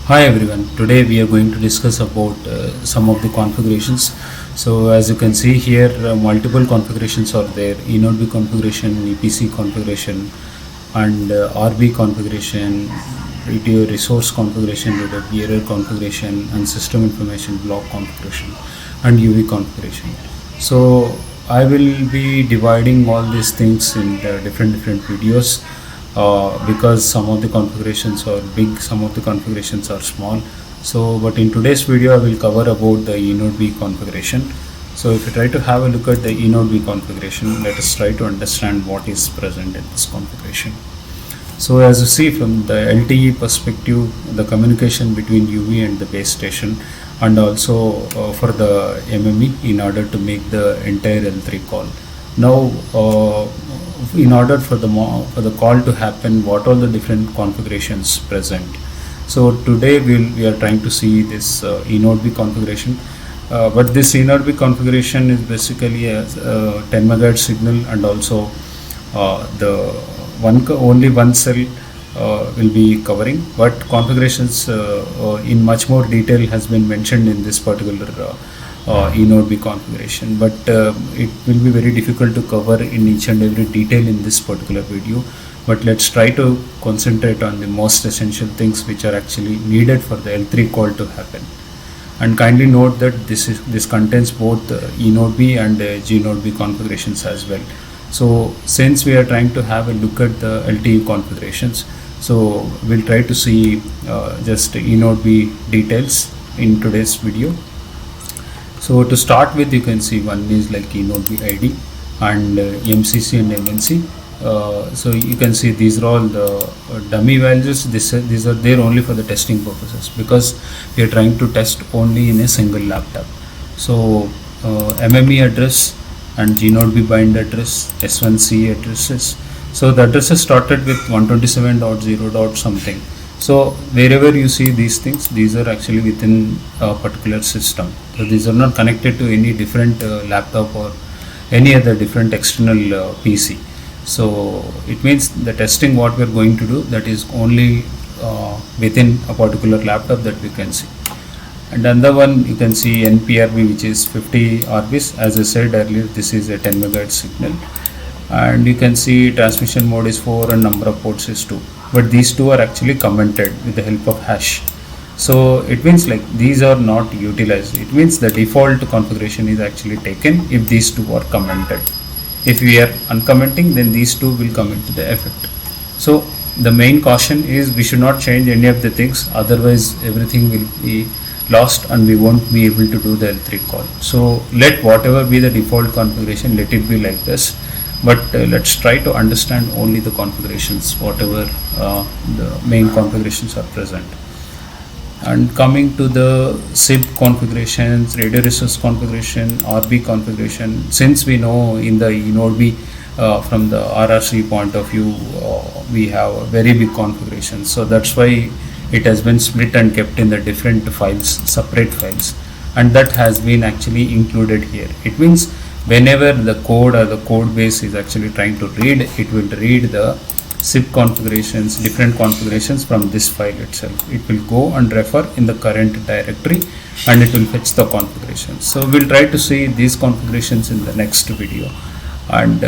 Hi everyone, today we are going to discuss about some of the configurations. So as you can see here, multiple configurations are there: eNB configuration, EPC configuration, and RB configuration, radio resource configuration, radio bearer configuration, and system information block configuration, and UV configuration. So I will be dividing all these things in different videos because some of the configurations are big, some of the configurations are small. So but in today's video I will cover about the eNB configuration. So if you try to have a look at the eNB configuration, let us try to understand what is present in this configuration. So as you see from the LTE perspective, the communication between UV and the base station, and also for the MME in order to make the entire L3 call. Now in order for the call to happen, what are the different configurations present? So today we are trying to see this eNB configuration, but this eNB configuration is basically a 10 megahertz signal, and also the only one cell will be covering, but configurations in much more detail has been mentioned in this particular eNB configuration, but it will be very difficult to cover in each and every detail in this particular video. But let's try to concentrate on the most essential things which are actually needed for the L3 call to happen. And kindly note that this contains both eNB and gNB configurations as well. So since we are trying to have a look at the LTE configurations, so we'll try to see just eNB details in today's video. So to start with, you can see one is like eNB ID and MCC and MNC. So you can see these are all the dummy values. These are there only for the testing purposes, because we are trying to test only in a single laptop. So MME address and gNB bind address, S1C addresses. So the addresses started with 127.0. something. So wherever you see these things, these are actually within a particular system. So these are not connected to any different laptop or any other different external PC. So it means the testing what we are going to do, that is only within a particular laptop that we can see. And another one you can see NPRB, which is 50 RBs. As I said earlier, this is a 10 megahertz signal, and you can see transmission mode is 4 and number of ports is 2, but these two are actually commented with the help of hash. So it means like these are not utilized. It means the default configuration is actually taken if these two are commented. If we are uncommenting, then these two will come into the effect. So the main caution is we should not change any of the things, otherwise everything will be lost and we won't be able to do the L3 call. So let whatever be the default configuration, let it be like this. But let's try to understand only the configurations, whatever the main configurations are present. And coming to the SIB configurations, radio resource configuration, RB configuration, since we know in the eNB from the RRC point of view, we have a very big configuration. So that's why it has been split and kept in the different files, separate files, and that has been actually included here. It means whenever the code or the code base is actually trying to read, it will read the SIB configurations, different configurations from this file itself. It will go and refer in the current directory and it will fetch the configurations. So we'll try to see these configurations in the next video. And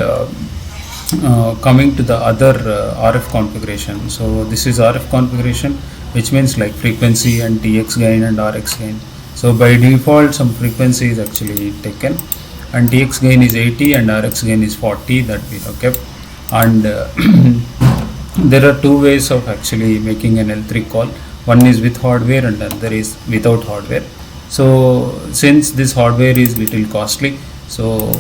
coming to the other RF configuration. So this is RF configuration, which means like frequency and TX gain and RX gain. So by default some frequency is actually taken, and TX gain is 80 and RX gain is 40, that we have kept. And there are two ways of actually making an L3 call. One is with hardware and another is without hardware. So since this hardware is little costly, so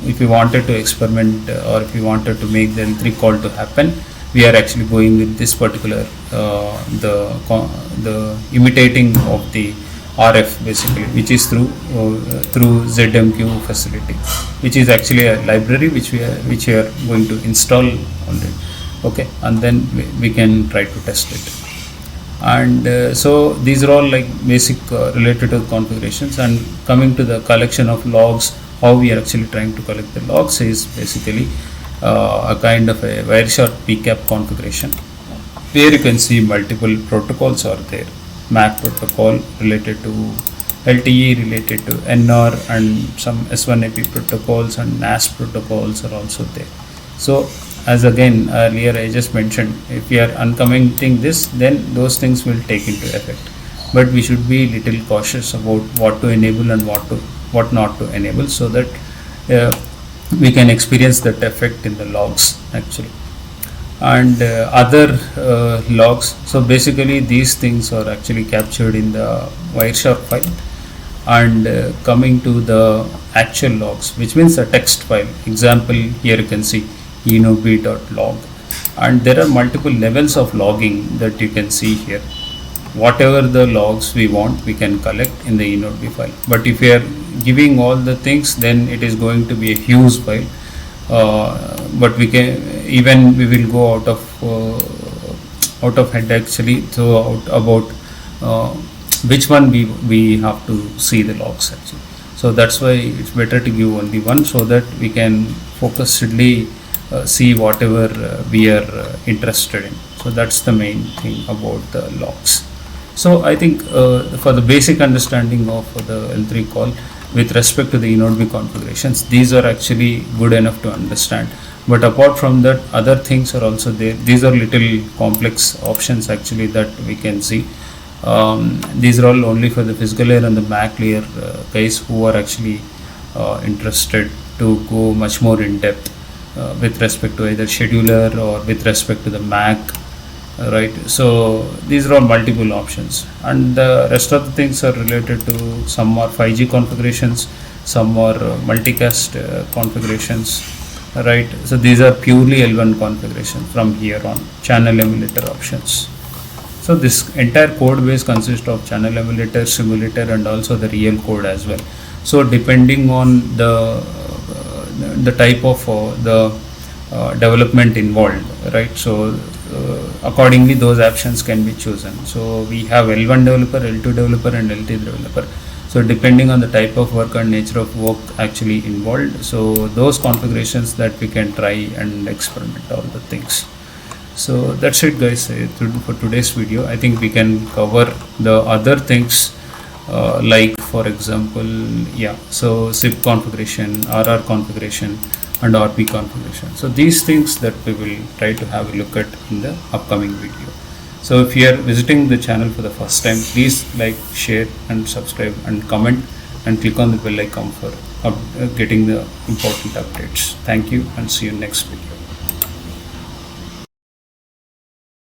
if you wanted to experiment or if you wanted to make the L3 call to happen, we are actually going with this particular the imitating of the RF basically, which is through ZMQ facility, which is actually a library which we are going to install already. Okay, and then we can try to test it. And so these are all like basic related to configurations. And coming to the collection of logs, how we are actually trying to collect the logs is basically a kind of a Wireshark PCAP configuration. where you can see multiple protocols are there. MAC protocol related to LTE, related to NR, and some S1AP protocols and NAS protocols are also there. So as again earlier I just mentioned, if we are uncommenting this, then those things will take into effect, but we should be little cautious about what to enable and what not to enable, so that we can experience that effect in the logs actually. And other logs, so basically these things are actually captured in the Wireshark file. And coming to the actual logs, which means a text file, example here you can see eNB.log, and there are multiple levels of logging that you can see here. Whatever the logs we want, we can collect in the eNB file, but if we are giving all the things, then it is going to be a huge file. But we will go out of head actually, so about which one we have to see the logs actually. So that's why it's better to give only one, so that we can focusedly see whatever we are interested in. So that's the main thing about the logs. So I think for the basic understanding of the L3 call with respect to the eNB configurations, these are actually good enough to understand. But apart from that, other things are also there. These are little complex options actually that we can see. These are all only for the physical layer and the MAC layer guys who are actually interested to go much more in depth with respect to either scheduler or with respect to the MAC, right? So these are all multiple options, and the rest of the things are related to, some are 5G configurations, some are multicast configurations, right? So these are purely L1 configuration from here on, channel emulator options. So this entire code base consists of channel emulator, simulator, and also the real code as well. So depending on the type of the development involved, right? So accordingly those options can be chosen. So we have L1 developer, L2 developer, and LT developer. So depending on the type of work and nature of work actually involved, so those configurations that we can try and experiment all the things. So that's it guys for today's video. I think we can cover the other things like for example, so zip configuration, RR configuration, and RP configuration. So these things that we will try to have a look at in the upcoming video. So if you are visiting the channel for the first time, please like, share, and subscribe, and comment, and click on the bell icon for getting the important updates. Thank you, and see you next video.